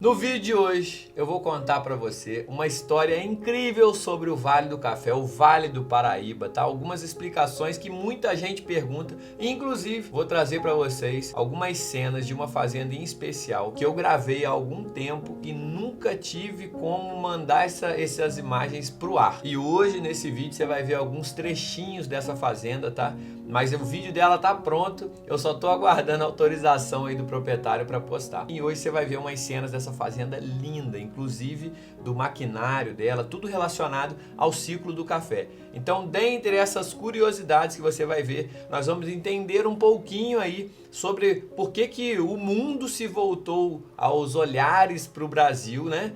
No vídeo de hoje eu vou contar para você uma história incrível sobre o Vale do Café, o Vale do Paraíba, tá? Algumas explicações que muita gente pergunta, e inclusive vou trazer para vocês algumas cenas de uma fazenda em especial que eu gravei há algum tempo e nunca tive como mandar essas imagens pro ar. E hoje nesse vídeo você vai ver alguns trechinhos dessa fazenda, tá? Mas o vídeo dela tá pronto, eu só tô aguardando a autorização aí do proprietário para postar. E hoje você vai ver umas cenas dessa fazenda linda, inclusive do maquinário dela, tudo relacionado ao ciclo do café. Então, dentre essas curiosidades que você vai ver, nós vamos entender um pouquinho aí sobre por que o mundo se voltou aos olhares para o Brasil, né?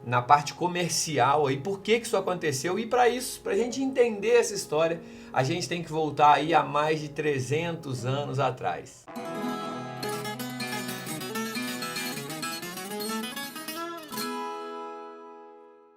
Na parte comercial aí, por que isso aconteceu, e para isso, para a gente entender essa história, a gente tem que voltar aí a mais de 300 anos atrás.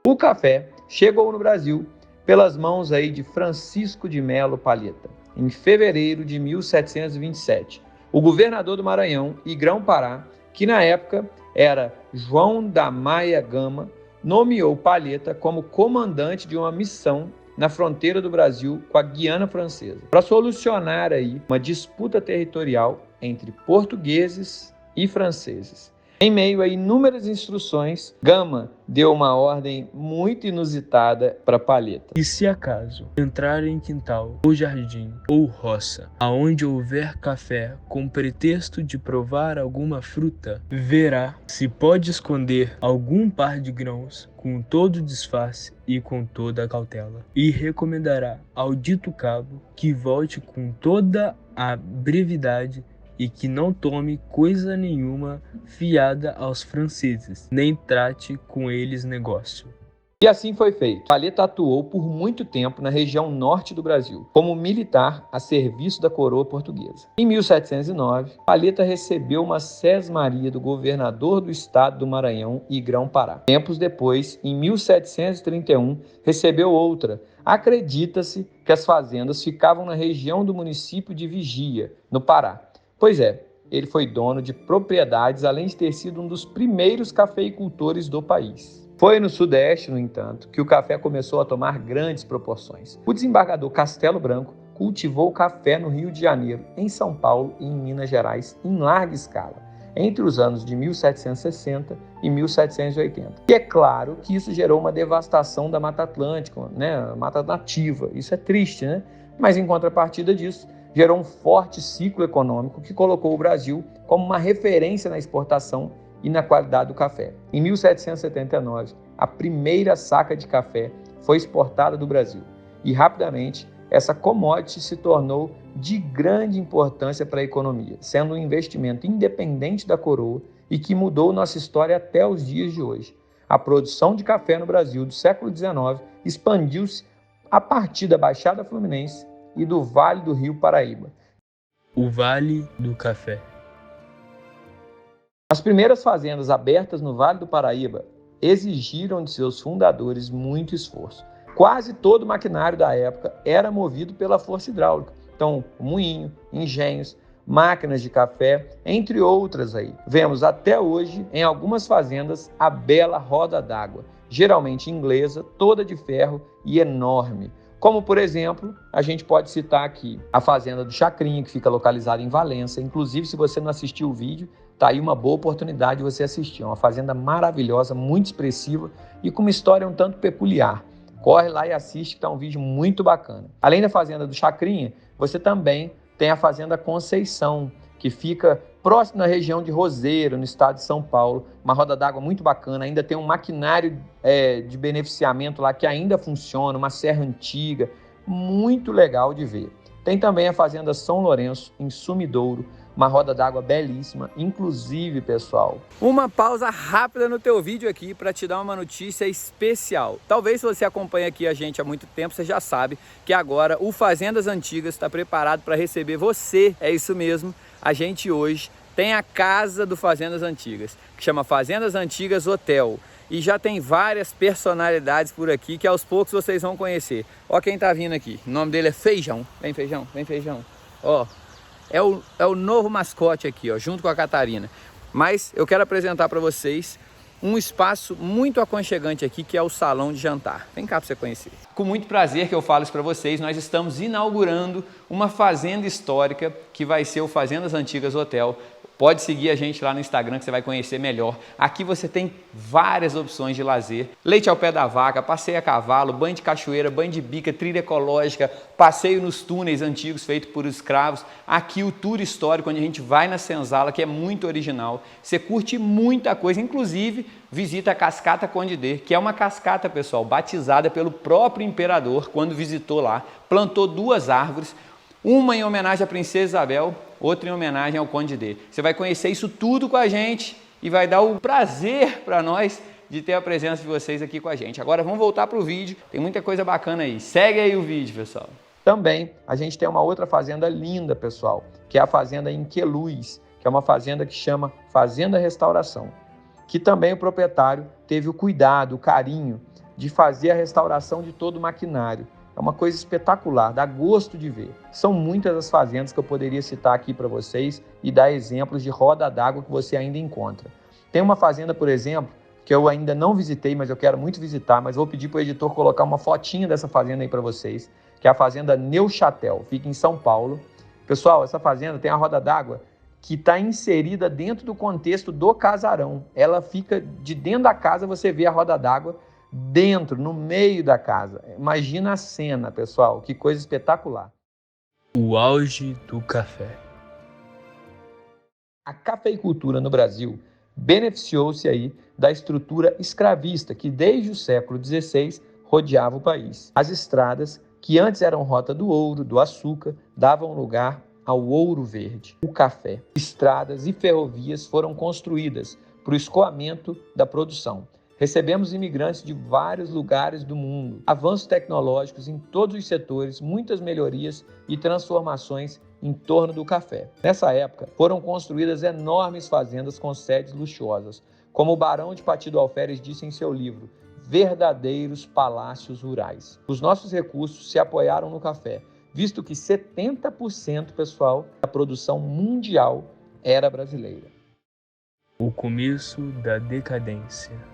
O café chegou no Brasil pelas mãos aí de Francisco de Melo Palheta, em fevereiro de 1727. O governador do Maranhão e Grão-Pará, que na época era João da Maia Gama, nomeou Palheta como comandante de uma missão na fronteira do Brasil com a Guiana Francesa, para solucionar aí uma disputa territorial entre portugueses e franceses. Em meio a inúmeras instruções, Gama deu uma ordem muito inusitada para Palheta. E se acaso entrar em quintal, ou jardim, ou roça, aonde houver café, com pretexto de provar alguma fruta, verá se pode esconder algum par de grãos com todo disfarce e com toda a cautela. E recomendará ao dito cabo que volte com toda a brevidade e que não tome coisa nenhuma fiada aos franceses, nem trate com eles negócio. E assim foi feito. Palheta atuou por muito tempo na região norte do Brasil, como militar a serviço da coroa portuguesa. Em 1709, Palheta recebeu uma sesmaria do governador do estado do Maranhão e Grão-Pará. Tempos depois, em 1731, recebeu outra. Acredita-se que as fazendas ficavam na região do município de Vigia, no Pará. Pois é, ele foi dono de propriedades, além de ter sido um dos primeiros cafeicultores do país. Foi no Sudeste, no entanto, que o café começou a tomar grandes proporções. O desembargador Castelo Branco cultivou café no Rio de Janeiro, em São Paulo e em Minas Gerais, em larga escala, entre os anos de 1760 e 1780. E é claro que isso gerou uma devastação da Mata Atlântica, né? A mata nativa. Isso é triste, né? Mas em contrapartida disso, gerou um forte ciclo econômico que colocou o Brasil como uma referência na exportação e na qualidade do café. Em 1779, a primeira saca de café foi exportada do Brasil e rapidamente essa commodity se tornou de grande importância para a economia, sendo um investimento independente da coroa e que mudou nossa história até os dias de hoje. A produção de café no Brasil do século XIX expandiu-se a partir da Baixada Fluminense e do Vale do Rio Paraíba. O Vale do Café. As primeiras fazendas abertas no Vale do Paraíba exigiram de seus fundadores muito esforço. Quase todo o maquinário da época era movido pela força hidráulica. Então, moinho, engenhos, máquinas de café, entre outras aí. Vemos até hoje, em algumas fazendas, a bela roda d'água, geralmente inglesa, toda de ferro e enorme. Como, por exemplo, a gente pode citar aqui a fazenda do Chacrinha, que fica localizada em Valença. Inclusive, se você não assistiu o vídeo, tá aí uma boa oportunidade de você assistir. É uma fazenda maravilhosa, muito expressiva e com uma história um tanto peculiar. Corre lá e assiste, que tá um vídeo muito bacana. Além da fazenda do Chacrinha, você também tem a fazenda Conceição, que fica próximo da região de Roseiro, no estado de São Paulo. Uma roda d'água muito bacana, ainda tem um maquinário de beneficiamento lá que ainda funciona, uma serra antiga, muito legal de ver. Tem também a fazenda São Lourenço, em Sumidouro, uma roda d'água belíssima, inclusive, pessoal. Uma pausa rápida no teu vídeo aqui para te dar uma notícia especial. Talvez se você acompanha aqui a gente há muito tempo, você já sabe que agora o Fazendas Antigas está preparado para receber você. É isso mesmo, a gente hoje tem a casa do Fazendas Antigas, que chama Fazendas Antigas Hotel. E já tem várias personalidades por aqui que aos poucos vocês vão conhecer. Ó quem tá vindo aqui, o nome dele é Feijão. Vem Feijão, vem Feijão. Ó, é o novo mascote aqui, ó, junto com a Catarina. Mas eu quero apresentar para vocês um espaço muito aconchegante aqui, que é o salão de jantar. Vem cá para você conhecer. Com muito prazer que eu falo isso para vocês, nós estamos inaugurando uma fazenda histórica que vai ser o Fazendas Antigas Hotel. Pode seguir a gente lá no Instagram que você vai conhecer melhor. Aqui você tem várias opções de lazer. Leite ao pé da vaca, passeio a cavalo, banho de cachoeira, banho de bica, trilha ecológica, passeio nos túneis antigos feitos por escravos. Aqui o tour histórico, onde a gente vai na senzala, que é muito original. Você curte muita coisa, inclusive visita a Cascata Conde D, que é uma cascata, pessoal, batizada pelo próprio imperador quando visitou lá. Plantou 2 árvores, uma em homenagem à Princesa Isabel, outra em homenagem ao Conde D. Você vai conhecer isso tudo com a gente e vai dar o prazer para nós de ter a presença de vocês aqui com a gente. Agora vamos voltar para o vídeo, tem muita coisa bacana aí. Segue aí o vídeo, pessoal. Também a gente tem uma outra fazenda linda, pessoal, que é a fazenda em Queluz, que é uma fazenda que chama Fazenda Restauração, que também o proprietário teve o cuidado, o carinho de fazer a restauração de todo o maquinário. É uma coisa espetacular, dá gosto de ver. São muitas as fazendas que eu poderia citar aqui para vocês e dar exemplos de roda d'água que você ainda encontra. Tem uma fazenda, por exemplo, que eu ainda não visitei, mas eu quero muito visitar, mas vou pedir para o editor colocar uma fotinha dessa fazenda aí para vocês, que é a fazenda Neuchâtel, fica em São Paulo. Pessoal, essa fazenda tem a roda d'água que está inserida dentro do contexto do casarão. Ela fica de dentro da casa, você vê a roda d'água dentro, no meio da casa. Imagina a cena, pessoal, que coisa espetacular. O auge do café. A cafeicultura no Brasil beneficiou-se aí da estrutura escravista que desde o século XVI rodeava o país. As estradas, que antes eram rota do ouro, do açúcar, davam lugar ao ouro verde, o café. Estradas e ferrovias foram construídas para o escoamento da produção. Recebemos imigrantes de vários lugares do mundo, avanços tecnológicos em todos os setores, muitas melhorias e transformações em torno do café. Nessa época, foram construídas enormes fazendas com sedes luxuosas, como o Barão de Pati do Alferes disse em seu livro, Verdadeiros Palácios Rurais. Os nossos recursos se apoiaram no café, visto que 70%, pessoal, da produção mundial era brasileira. O começo da decadência.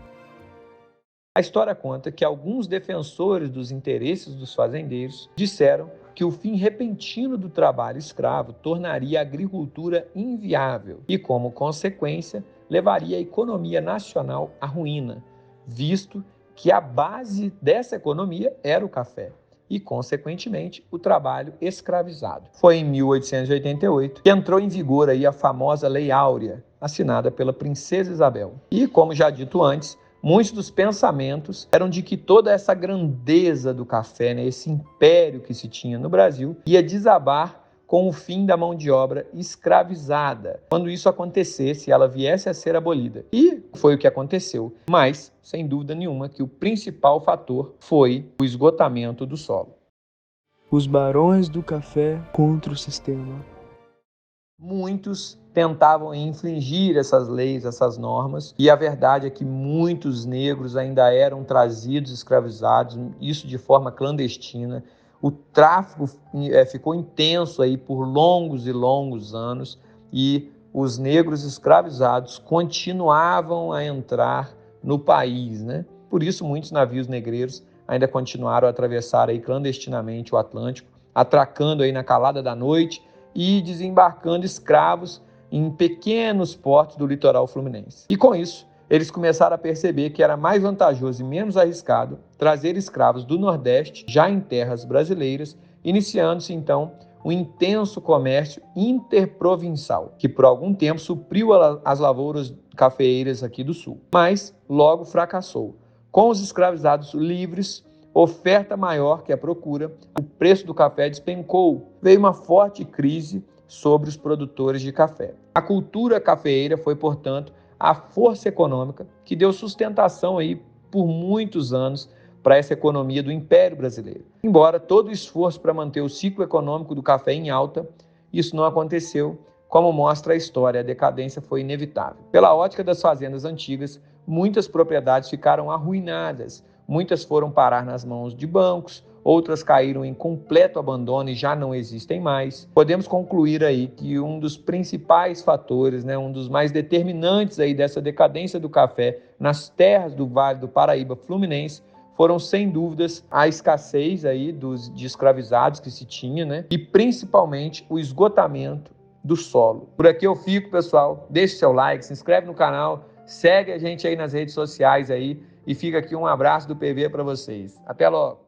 A história conta que alguns defensores dos interesses dos fazendeiros disseram que o fim repentino do trabalho escravo tornaria a agricultura inviável e, como consequência, levaria a economia nacional à ruína, visto que a base dessa economia era o café e, consequentemente, o trabalho escravizado. Foi em 1888 que entrou em vigor aí a famosa Lei Áurea, assinada pela Princesa Isabel. E, como já dito antes, muitos dos pensamentos eram de que toda essa grandeza do café, né, esse império que se tinha no Brasil, ia desabar com o fim da mão de obra escravizada, quando isso acontecesse, ela viesse a ser abolida. E foi o que aconteceu, mas, sem dúvida nenhuma, que o principal fator foi o esgotamento do solo. Os barões do café contra o sistema. Muitos tentavam infringir essas leis, essas normas, e a verdade é que muitos negros ainda eram trazidos, escravizados, isso de forma clandestina. O tráfico ficou intenso aí por longos e longos anos e os negros escravizados continuavam a entrar no país, né? Por isso muitos navios negreiros ainda continuaram a atravessar aí clandestinamente o Atlântico, atracando aí na calada da noite e desembarcando escravos em pequenos portos do litoral fluminense. E com isso, eles começaram a perceber que era mais vantajoso e menos arriscado trazer escravos do Nordeste, já em terras brasileiras, iniciando-se então um intenso comércio interprovincial, que por algum tempo supriu as lavouras cafeeiras aqui do Sul, mas logo fracassou. Com os escravizados livres, oferta maior que a procura, o preço do café despencou. Veio uma forte crise sobre os produtores de café. A cultura cafeeira foi, portanto, a força econômica que deu sustentação aí por muitos anos para essa economia do Império Brasileiro. Embora todo o esforço para manter o ciclo econômico do café em alta, isso não aconteceu, como mostra a história, a decadência foi inevitável. Pela ótica das fazendas antigas, muitas propriedades ficaram arruinadas, muitas foram parar nas mãos de bancos, outras caíram em completo abandono e já não existem mais. Podemos concluir aí que um dos principais fatores, um dos mais determinantes aí dessa decadência do café nas terras do Vale do Paraíba Fluminense foram, sem dúvidas, a escassez aí de escravizados que se tinha, e principalmente o esgotamento do solo. Por aqui eu fico, pessoal. Deixe seu like, se inscreve no canal, segue a gente aí nas redes sociais aí e fica aqui um abraço do PV para vocês. Até logo!